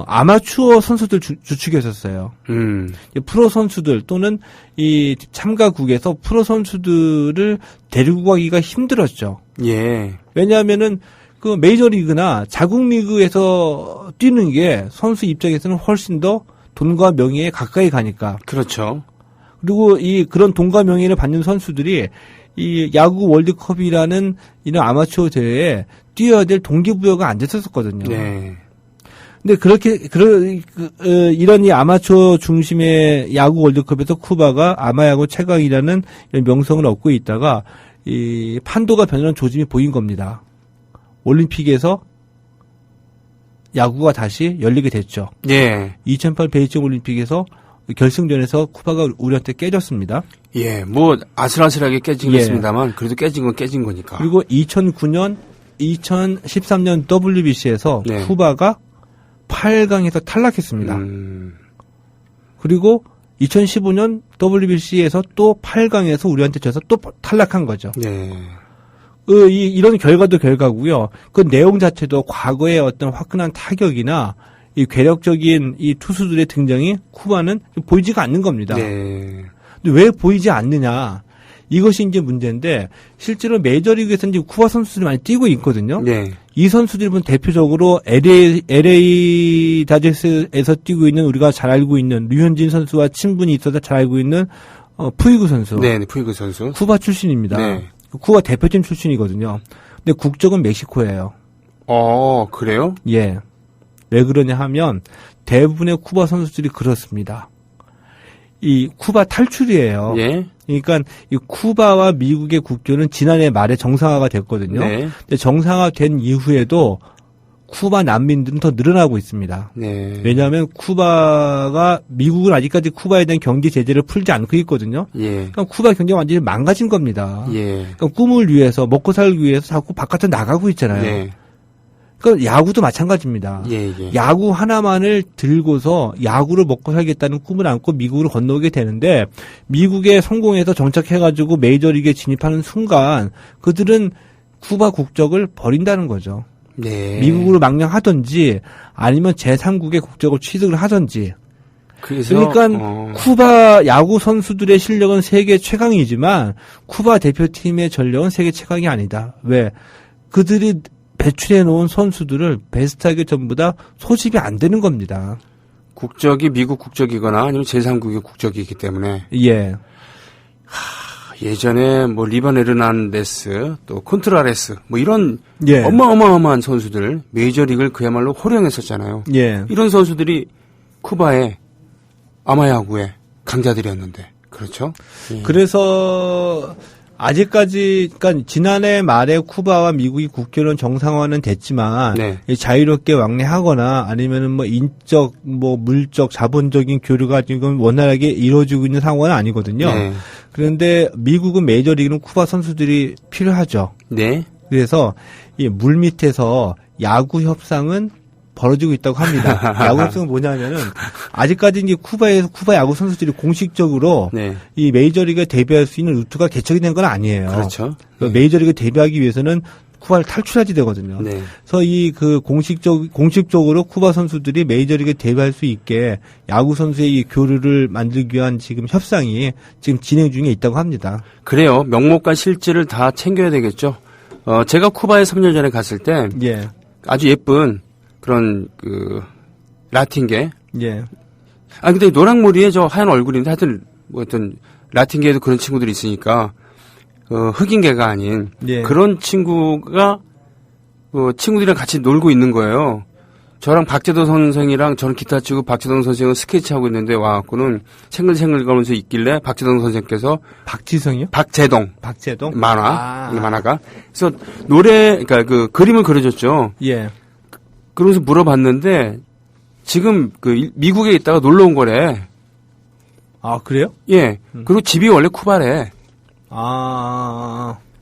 아마추어 선수들 주축했었어요. 프로 선수들 또는 이 참가국에서 프로 선수들을 데리고 가기가 힘들었죠. 예. 왜냐하면은 그 메이저리그나 자국리그에서 뛰는 게 선수 입장에서는 훨씬 더 돈과 명예에 가까이 가니까. 그렇죠. 그리고 이 그런 돈과 명예를 받는 선수들이 이 야구 월드컵이라는 이런 아마추어 대회에 뛰어야 될 동기부여가 안 됐었거든요. 네. 근데 이런 이 아마추어 중심의 야구 월드컵에서 쿠바가 아마야구 최강이라는 이런 명성을 얻고 있다가 이 판도가 변하는 조짐이 보인 겁니다. 올림픽에서 야구가 다시 열리게 됐죠. 예. 2008 베이징 올림픽에서 결승전에서 쿠바가 우리한테 깨졌습니다. 예. 뭐 아슬아슬하게 깨진 예. 겠습니다만 그래도 깨진 건 깨진 거니까. 그리고 2009년, 2013년 WBC에서 네. 쿠바가 8강에서 탈락했습니다. 그리고 2015년 WBC에서 또 8강에서 우리한테 져서 또 탈락한 거죠. 네. 이런 결과도 결과고요. 그 내용 자체도 과거의 어떤 화끈한 타격이나 이 괴력적인 이 투수들의 등장이 쿠바는 보이지가 않는 겁니다. 네. 근데 왜 보이지 않느냐? 이것이 이제 문제인데 실제로 메이저리그에서 이제 쿠바 선수들이 많이 뛰고 있거든요. 네. 이 선수들이 보면 대표적으로 LA 다저스에서 뛰고 있는 우리가 잘 알고 있는 류현진 선수와 친분이 있어서 잘 알고 있는 푸이그 선수. 네, 푸이그 선수. 쿠바 출신입니다. 네. 쿠바 대표팀 출신이거든요. 근데 국적은 멕시코예요. 그래요? 예. 왜 그러냐 하면 대부분의 쿠바 선수들이 그렇습니다. 이 쿠바 탈출이에요. 예. 그러니까 이 쿠바와 미국의 국교는 지난해 말에 정상화가 됐거든요. 네. 근데 정상화된 이후에도 쿠바 난민들은 더 늘어나고 있습니다. 네. 왜냐하면 쿠바가 미국은 아직까지 쿠바에 대한 경제 제재를 풀지 않고 있거든요. 예. 그러니까 쿠바 경제가 완전히 망가진 겁니다. 예. 그러니까 꿈을 위해서 먹고 살기 위해서 자꾸 바깥에 나가고 있잖아요. 네. 그러니까 야구도 마찬가지입니다. 예, 예. 야구 하나만을 들고서 야구를 먹고 살겠다는 꿈을 안고 미국으로 건너오게 되는데 미국에 성공해서 정착해가지고 메이저리그에 진입하는 순간 그들은 쿠바 국적을 버린다는 거죠. 네. 미국으로 망명하든지 아니면 제3국의 국적을 취득을 하든지. 그래서 그러니까 쿠바 야구 선수들의 실력은 세계 최강이지만 쿠바 대표팀의 전력은 세계 최강이 아니다. 왜? 그들이 배출해 놓은 선수들을 베스트하게 전부 다 소집이 안 되는 겁니다. 국적이 미국 국적이거나 아니면 제3국의 국적이기 때문에 예. 예전에 뭐 리번 에르난데스 또 콘트라레스 뭐 이런 예. 어마어마한 선수들 메이저리그를 그야말로 호령했었잖아요. 예. 이런 선수들이 쿠바의 아마야구의 강자들이었는데 그렇죠? 예. 그래서 아직까지 그러니까 지난해 말에 쿠바와 미국이 국교는 정상화는 됐지만 네. 자유롭게 왕래하거나 아니면은 뭐 인적 뭐 물적 자본적인 교류가 지금 원활하게 이루어지고 있는 상황은 아니거든요. 네. 그런데 미국은 메이저리그는 쿠바 선수들이 필요하죠. 네. 그래서 이 물 밑에서 야구 협상은 벌어지고 있다고 합니다. 야구 협상은 뭐냐면은 아직까지 이제 쿠바에서 쿠바 야구 선수들이 공식적으로 네. 이 메이저리그에 데뷔할 수 있는 루트가 개척이 된 건 아니에요. 그렇죠. 메이저리그에 데뷔하기 위해서는 쿠바를 탈출하지 되거든요. 네. 그래서 이 그 공식적으로 쿠바 선수들이 메이저리그에 데뷔할 수 있게 야구 선수의 이 교류를 만들기 위한 지금 협상이 지금 진행 중에 있다고 합니다. 그래요. 명목과 실질을 다 챙겨야 되겠죠. 제가 쿠바에 3년 전에 갔을 때 예. 아주 예쁜 그런 라틴계. 예. 근데 노랑머리에 저 하얀 얼굴인데 하여튼 뭐 어떤 라틴계에도 그런 친구들이 있으니까 흑인계가 아닌 예. 그런 친구가 친구들이랑 같이 놀고 있는 거예요. 저랑 박재동 선생이랑 저는 기타 치고 박재동 선생은 스케치하고 있는데 와갖고는 생글생글 거면서 있길래 박재동 선생께서 박지성이요? 박재동 만화가 그래서 그러니까 그 그림을 그려줬죠. 예. 그러면서 물어봤는데 지금 미국에 있다가 놀러 온 거래. 아, 그래요? 예. 그리고 집이 원래 쿠바래.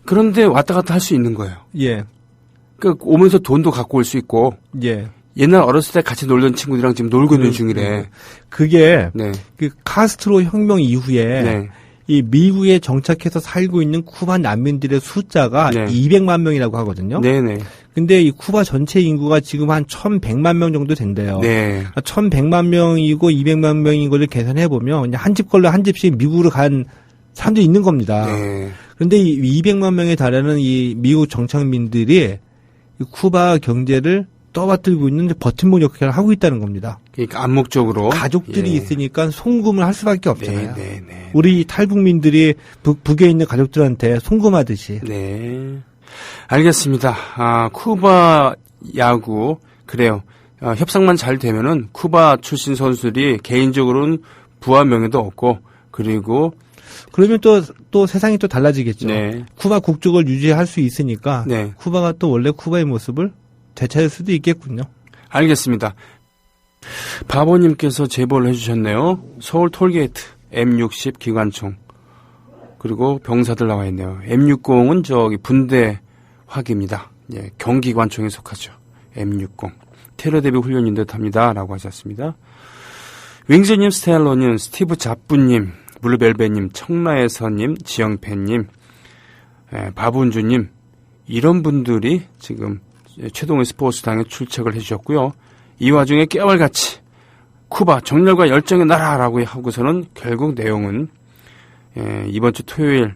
그런데 왔다 갔다 할 수 있는 거예요. 예. 오면서 돈도 갖고 올 수 있고. 예. 옛날 어렸을 때 같이 놀던 친구들이랑 지금 놀고 있는 중이래. 그게 네. 카스트로 혁명 이후에 네. 이 미국에 정착해서 살고 있는 쿠바 난민들의 숫자가 네. 200만 명이라고 하거든요. 네네. 근데 이 쿠바 전체 인구가 지금 한 1,100만 명 정도 된대요. 네. 1,100만 명이고 200만 명인 거를 계산해 보면 그냥 한 집 걸로 한 집씩 미국으로 간 사람들이 있는 겁니다. 네. 그런데 이 200만 명에 달하는 이 미국 정착민들이 이 쿠바 경제를 떠받들고 있는 버팀목 역할을 하고 있다는 겁니다. 그러니까 암묵적으로 가족들이 예. 있으니까 송금을 할 수밖에 없잖아요. 네, 네. 우리 탈북민들이 북에 있는 가족들한테 송금하듯이. 네. 알겠습니다. 쿠바 야구 그래요. 협상만 잘 되면은 쿠바 출신 선수들이 개인적으로는 부와 명예도 얻고 그리고 그러면 또 세상이 또 달라지겠죠. 네. 쿠바 국적을 유지할 수 있으니까 네. 쿠바가 또 원래 쿠바의 모습을 되찾을 수도 있겠군요. 알겠습니다. 바보님께서 제보를 해주셨네요. 서울 톨게이트 M60 기관총 그리고 병사들 나와 있네요. M60은 저기 분대 화기입니다. 예, 경기관총에 속하죠. M60 테러 대비 훈련인 듯합니다라고 하셨습니다. 윙즈님, 스텔로님, 스티브 잡부님, 블루벨벳님, 청라에서님, 지영팬님, 바분주님 이런 분들이 지금 최동의 스포츠당에 출첵을 해주셨고요. 이 와중에 깨알같이 쿠바 정열과 열정의 나라라고 하고서는 결국 내용은 이번 주 토요일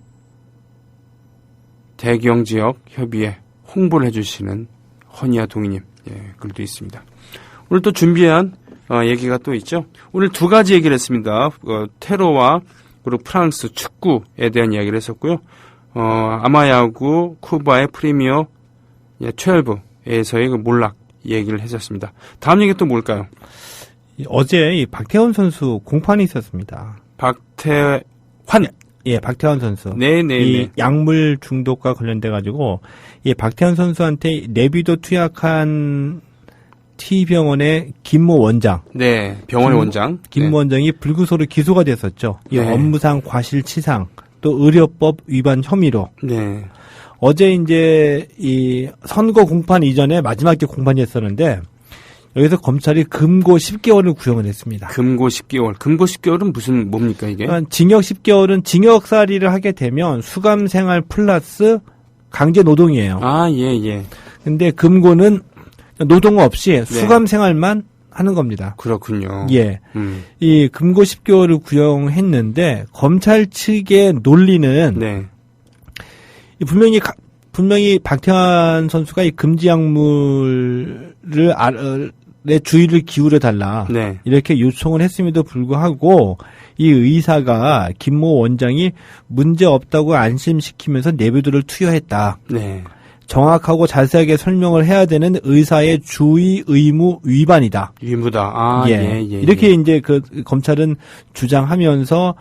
대경지역 협의회 홍보를 해주시는 허니아 동희님 글도 있습니다. 오늘 또 준비한 얘기가 또 있죠. 오늘 두 가지 얘기를 했습니다. 테러와 그리고 프랑스 축구에 대한 이야기를 했었고요. 아마야구 쿠바의 프리미어 12에서의 그 몰락 얘기를 했었습니다. 다음 얘기 또 뭘까요? 어제 이 박태환 선수 공판이 있었습니다. 박태환. 예, 박태환 선수. 네네네. 이 약물 중독과 관련돼 가지고 이 박태환 선수한테 내비도 투약한 T병원의 김모 원장. 네, 병원의 원장. 김모 원장이 불구소로 기소가 됐었죠. 이 네. 업무상 과실치상 또 의료법 위반 혐의로. 네. 어제 이제 이 선거 공판 이전에 마지막 게 공판이 했었는데 여기서 검찰이 금고 10개월을 구형을 했습니다. 금고 10개월. 금고 10개월은 뭡니까 이게? 그러니까 징역 10개월은 징역살이를 하게 되면 수감 생활 플러스 강제 노동이에요. 예. 근데 금고는 노동 없이 수감 생활만 하는 겁니다. 그렇군요. 예. 이 금고 10개월을 구형했는데 검찰 측의 논리는 네. 이 분명히 박태환 선수가 이 금지 약물을 주의를 기울여 달라. 네. 이렇게 요청을 했음에도 불구하고 이 의사가 김모 원장이 문제 없다고 안심시키면서 내비도를 투여했다. 네. 정확하고 자세하게 설명을 해야 되는 의사의 주의 의무 위반이다. 위무다. 예. 이렇게 이제 그 검찰은 주장하면서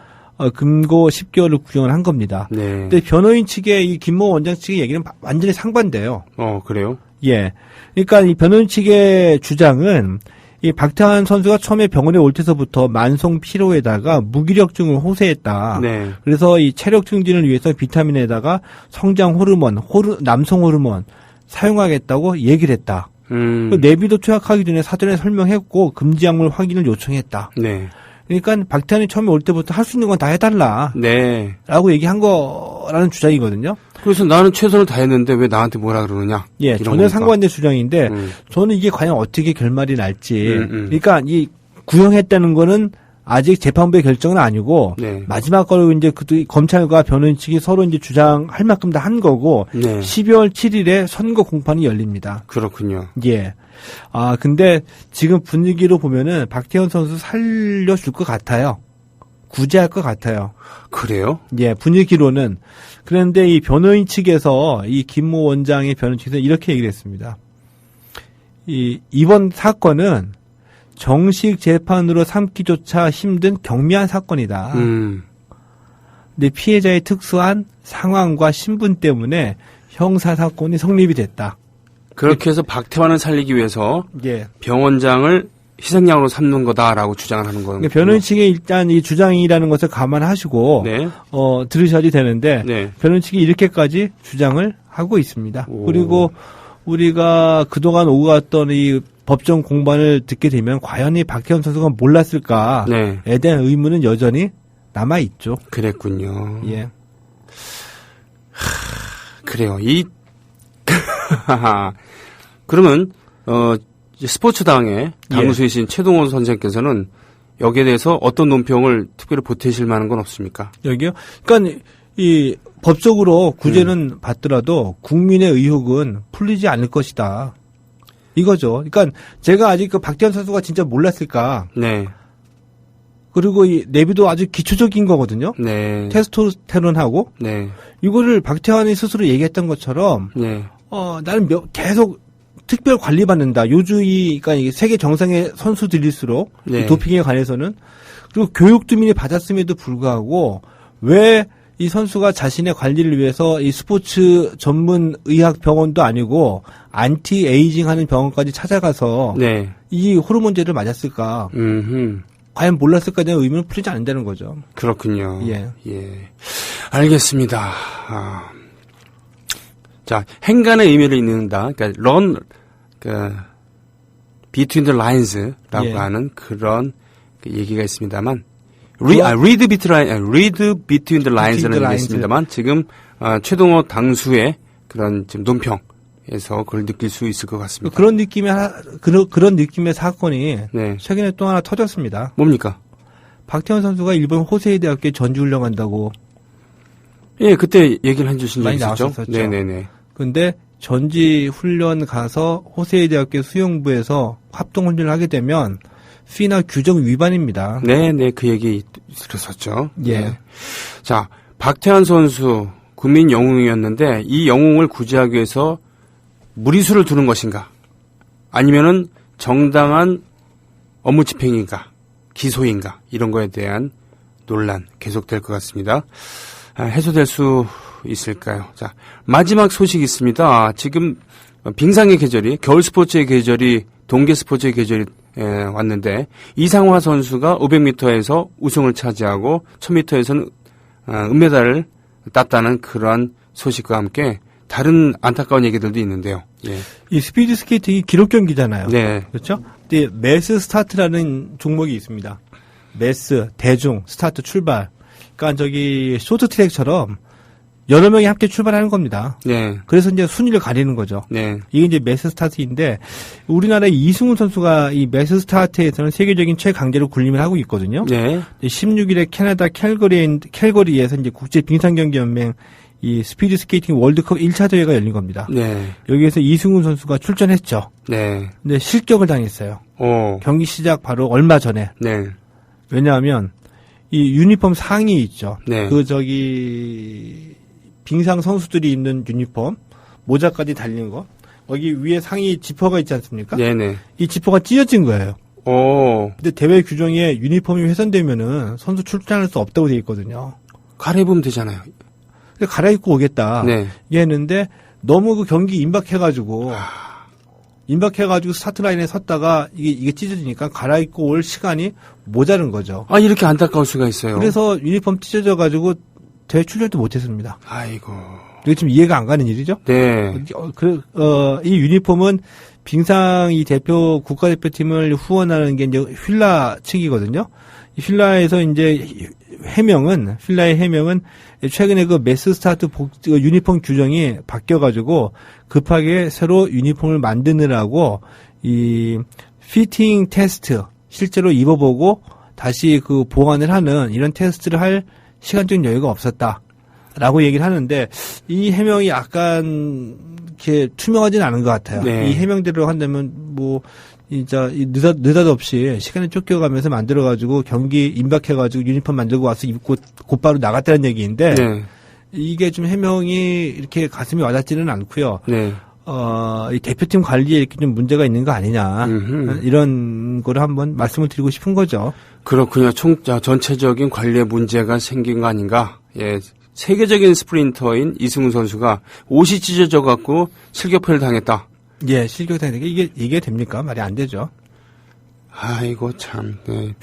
금고 10개월을 구형을 한 겁니다. 네. 근데 변호인 측의 이 김모 원장 측의 얘기는 완전히 상반돼요. 그래요? 예. 그러니까 이 변호인 측의 주장은 이 박태환 선수가 처음에 병원에 올 때서부터 만성 피로에다가 무기력증을 호소했다. 네. 그래서 이 체력 증진을 위해서 비타민에다가 성장 호르몬, 남성 호르몬 사용하겠다고 얘기를 했다. 내비도 투약하기 전에 사전에 설명했고 금지 약물 확인을 요청했다. 네. 그러니까 박태환이 처음에 올 때부터 할 수 있는 건 다 해달라. 네. 라고 얘기한 거라는 주장이거든요. 그래서 나는 최선을 다했는데 왜 나한테 뭐라 그러느냐. 예, 전혀 상관된 주장인데 저는 이게 과연 어떻게 결말이 날지. 그러니까 이 구형했다는 거는 아직 재판부의 결정은 아니고 네. 마지막 거로 이제 검찰과 변호인 측이 서로 이제 주장할 만큼 다 한 거고 네. 12월 7일에 선고 공판이 열립니다. 그렇군요. 예. 근데 지금 분위기로 보면은 박태환 선수 살려줄 것 같아요. 구제할 것 같아요. 그래요? 예, 분위기로는. 그런데 이 변호인 측에서 이 김모 원장의 변호인 측에서 이렇게 얘기를 했습니다. 이번 사건은 정식 재판으로 삼기조차 힘든 경미한 사건이다. 근데 피해자의 특수한 상황과 신분 때문에 형사 사건이 성립이 됐다. 그렇게 해서 박태환을 살리기 위해서 예. 병원장을 희생양으로 삼는 거다라고 주장을 하는 거예요. 그러니까 변호인 측의 일단 이 주장이라는 것을 감안하시고 네. 들으셔야 되는데 네. 변호인 측이 이렇게까지 주장을 하고 있습니다. 오. 그리고 우리가 그동안 오고 갔던 이 법정 공방을 듣게 되면 과연 이 박태환 선수가 몰랐을까에 네. 대한 의문은 여전히 남아 있죠. 그랬군요. 예. 그래요. 그러면 이제 스포츠당의 당수이신 최동원 선생께서는 여기에 대해서 어떤 논평을 특별히 보태실 만한 건 없습니까? 여기요. 그러니까 이 법적으로 구제는 받더라도 국민의 의혹은 풀리지 않을 것이다. 이거죠. 그러니까 제가 아직 그 박태환 선수가 진짜 몰랐을까? 네. 그리고 이 내비도 아주 기초적인 거거든요. 네. 테스토스테론하고 네. 이거를 박태환이 스스로 얘기했던 것처럼 네. 나는 계속 특별 관리 받는다. 요주의 그러니까 이게 세계 정상의 선수들일수록 네. 이 도핑에 관해서는 그리고 교육도 미리 받았음에도 불구하고 왜 이 선수가 자신의 관리를 위해서 이 스포츠 전문 의학 병원도 아니고 안티 에이징 하는 병원까지 찾아가서 네. 이 호르몬제를 맞았을까? 과연 몰랐을까에 대한 의문을 풀리지 않는다는 거죠. 그렇군요. 예. 예. 알겠습니다. 자, 행간의 의미를 잇는다. 그러니까 between the lines라고 예. 하는 그런 얘기가 있습니다만, read between the lines라는 얘기가 있습니다만, 지금 최동호 당수의 그런 지금 논평에서 그걸 느낄 수 있을 것 같습니다. 그런 느낌의 사건이 네. 최근에 또 하나 터졌습니다. 뭡니까? 박태환 선수가 일본 호세이 대학교에 전지훈련 간다고. 예, 그때 얘기를 해주신 적이 많이 있었죠. 나왔었죠. 네네네. 근데 전지훈련 가서 호세이 대학교 수영부에서 합동훈련을 하게 되면 피나 규정 위반입니다. 네네, 그 얘기 들었었죠. 예. 네. 자, 박태환 선수 국민 영웅이었는데 이 영웅을 구제하기 위해서 무리수를 두는 것인가? 아니면은 정당한 업무 집행인가? 기소인가? 이런 거에 대한 논란 계속될 것 같습니다. 해소될 수 있을까요? 자, 마지막 소식이 있습니다. 지금 빙상의 계절이, 겨울 스포츠의 계절이, 동계 스포츠의 계절이 왔는데 이상화 선수가 500m에서 우승을 차지하고 1000m에서는 은메달을 땄다는 그러한 소식과 함께 다른 안타까운 얘기들도 있는데요. 예. 이 스피드 스케이팅이 기록 경기잖아요. 네. 그렇죠? 근데 매스 스타트라는 종목이 있습니다. 매스, 대중, 스타트, 출발. 그러니까 저기 쇼트트랙처럼 여러 명이 함께 출발하는 겁니다. 네. 그래서 이제 순위를 가리는 거죠. 네. 이게 이제 매스 스타트인데 우리나라의 이승훈 선수가 이 매스 스타트에서는 세계적인 최강자로 군림을 하고 있거든요. 네. 16일에 캐나다 캘거리에서 이제 국제 빙상경기연맹 이 스피드 스케이팅 월드컵 1차 대회가 열린 겁니다. 네. 여기에서 이승훈 선수가 출전했죠. 네. 근데 실격을 당했어요. 오. 경기 시작 바로 얼마 전에. 네. 왜냐하면 이 유니폼 상의 있죠. 네. 그 저기 빙상 선수들이 입는 유니폼 모자까지 달린 거. 여기 위에 상의 지퍼가 있지 않습니까? 네네. 이 지퍼가 찢어진 거예요. 오. 근데 대회 규정에 유니폼이 훼손되면은 선수 출전할 수 없다고 돼 있거든요. 갈아입으면 되잖아요. 근데 갈아입고 오겠다. 네. 얘는데 너무 그 경기 임박해가지고 스타트 라인에 섰다가 이게 찢어지니까 갈아입고 올 시간이 모자른 거죠. 아, 이렇게 안타까울 수가 있어요. 그래서 유니폼 찢어져가지고 대회 출전도 못했습니다. 아이고. 이게 좀 이해가 안 가는 일이죠. 네. 이 유니폼은 빙상 이 국가대표팀을 후원하는 게 이제 휠라 측이거든요. 이 휠라에서 이제 휠라의 해명은 최근에 그 매스 스타트 유니폼 규정이 바뀌어가지고 급하게 새로 유니폼을 만드느라고 이 피팅 테스트 실제로 입어보고 다시 그 보완을 하는 이런 테스트를 할 시간적인 여유가 없었다라고 얘기를 하는데 이 해명이 약간 이렇게 투명하지는 않은 것 같아요. 네. 이 해명대로 한다면 뭐 진짜 느닷없이 시간에 쫓겨가면서 만들어가지고 경기 임박해가지고 유니폼 만들고 와서 입고 곧바로 나갔다는 얘기인데 네. 이게 좀 해명이 이렇게 가슴이 와닿지는 않고요. 네. 이 대표팀 관리에 이렇게 좀 문제가 있는 거 아니냐 이런 거를 한번 말씀을 드리고 싶은 거죠. 그렇군요. 전체적인 관리에 문제가 생긴 거 아닌가? 예. 세계적인 스프린터인 이승훈 선수가 옷이 찢어져 갖고 실격패를 당했다. 예, 실격당했는데 이게 됩니까? 말이 안 되죠. 아이고 참. 네.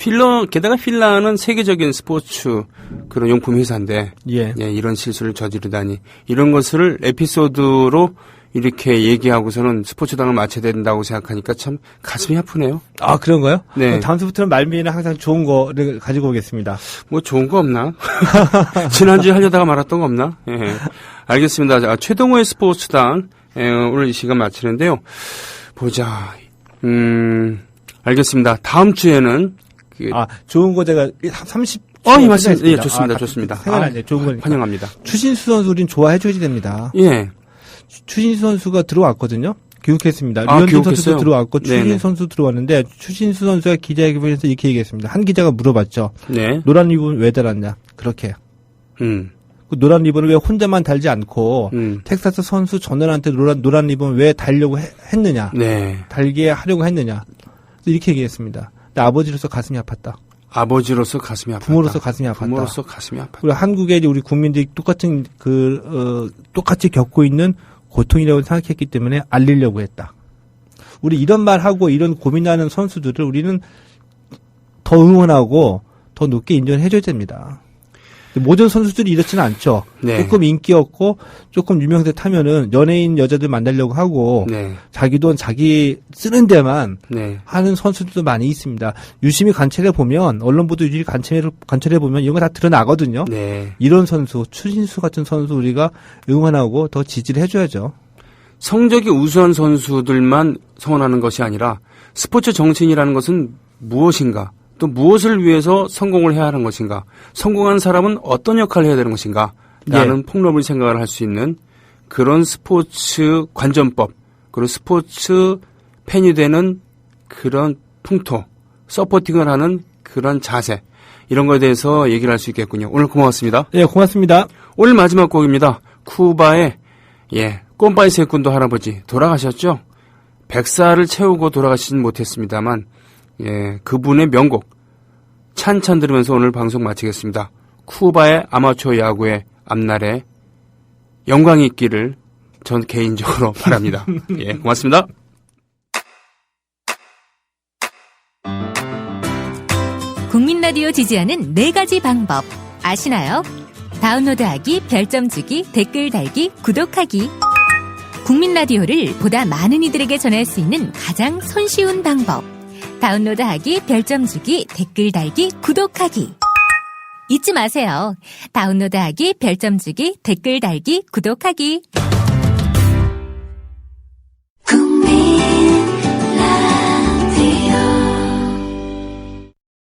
게다가 필라는 세계적인 스포츠 그런 용품 회사인데 예. 예, 이런 실수를 저지르다니 이런 것을 에피소드로 이렇게 얘기하고서는 스포츠당을 맞춰야 된다고 생각하니까 참 가슴이 아프네요. 아, 그런가요? 네. 다음 주부터는 말미에는 항상 좋은 거를 가지고 오겠습니다. 뭐 좋은 거 없나? 지난주에 하려다가 말았던 거 없나? 예. 알겠습니다. 자, 최동호의 스포츠당 오늘 이 시간 마치는데요. 보자. 알겠습니다. 다음 주에는 좋은 거 제가 30. 예, 맞습니다. 예, 좋습니다. 좋습니다. 생각나네. 좋은 거. 환영합니다. 추신수 선수 우린 좋아해 줘야 됩니다. 예. 추신수 선수가 들어왔거든요. 교육했습니다. 아, 류현진 교육했어요? 선수도 들어왔고 네네. 추신수 선수 들어왔는데 추신수 선수가 기자회견에서 이렇게 얘기했습니다. 한 기자가 물어봤죠. 네. 노란 리본 왜 달았냐? 그렇게. 그 노란 리본을 왜 혼자만 달지 않고 텍사스 선수 전원한테 노란 리본 왜 달려고 했느냐? 네. 달게 하려고 했느냐? 이렇게 얘기했습니다. 근데 아버지로서 가슴이 아팠다. 아버지로서 가슴이 아팠다. 부모로서 가슴이 아팠다. 부모로서 가슴이 아팠다. 그리고 한국의 우리 국민들이 똑같은 똑같이 겪고 있는 고통이라고 생각했기 때문에 알리려고 했다. 우리 이런 말하고 이런 고민하는 선수들을 우리는 더 응원하고 더 높게 인정해줘야 됩니다. 모든 선수들이 이렇지는 않죠. 네. 조금 인기 없고 조금 유명세 타면은 연예인 여자들 만나려고 하고 네. 자기 돈 자기 쓰는 데만 네. 하는 선수들도 많이 있습니다. 유심히 관찰해 보면 언론 보도 유심히 관찰해 보면 이런 거 다 드러나거든요. 네. 이런 선수 추신수 같은 선수 우리가 응원하고 더 지지를 해줘야죠. 성적이 우수한 선수들만 성원하는 것이 아니라 스포츠 정신이라는 것은 무엇인가? 또 무엇을 위해서 성공을 해야 하는 것인가? 성공한 사람은 어떤 역할을 해야 되는 것인가? 라는 폭넓은 생각을 할 수 있는 그런 스포츠 관전법, 그리고 스포츠 팬이 되는 그런 풍토, 서포팅을 하는 그런 자세, 이런 거에 대해서 얘기를 할 수 있겠군요. 오늘 고맙습니다. 네, 고맙습니다. 오늘 마지막 곡입니다. 쿠바의 꼼바이세 군도 할아버지 돌아가셨죠? 100살을 채우고 돌아가시진 못했습니다만 그분의 명곡 찬찬 들으면서 오늘 방송 마치겠습니다. 쿠바의 아마추어 야구의 앞날에 영광이 있기를 전 개인적으로 바랍니다. 예, 고맙습니다. 국민 라디오 지지하는 4가지 방법 아시나요? 다운로드하기, 별점 주기, 댓글 달기, 구독하기. 국민 라디오를 보다 많은 이들에게 전할 수 있는 가장 손쉬운 방법. 다운로드하기, 별점 주기, 댓글 달기, 구독하기. 잊지 마세요. 다운로드하기, 별점 주기, 댓글 달기, 구독하기.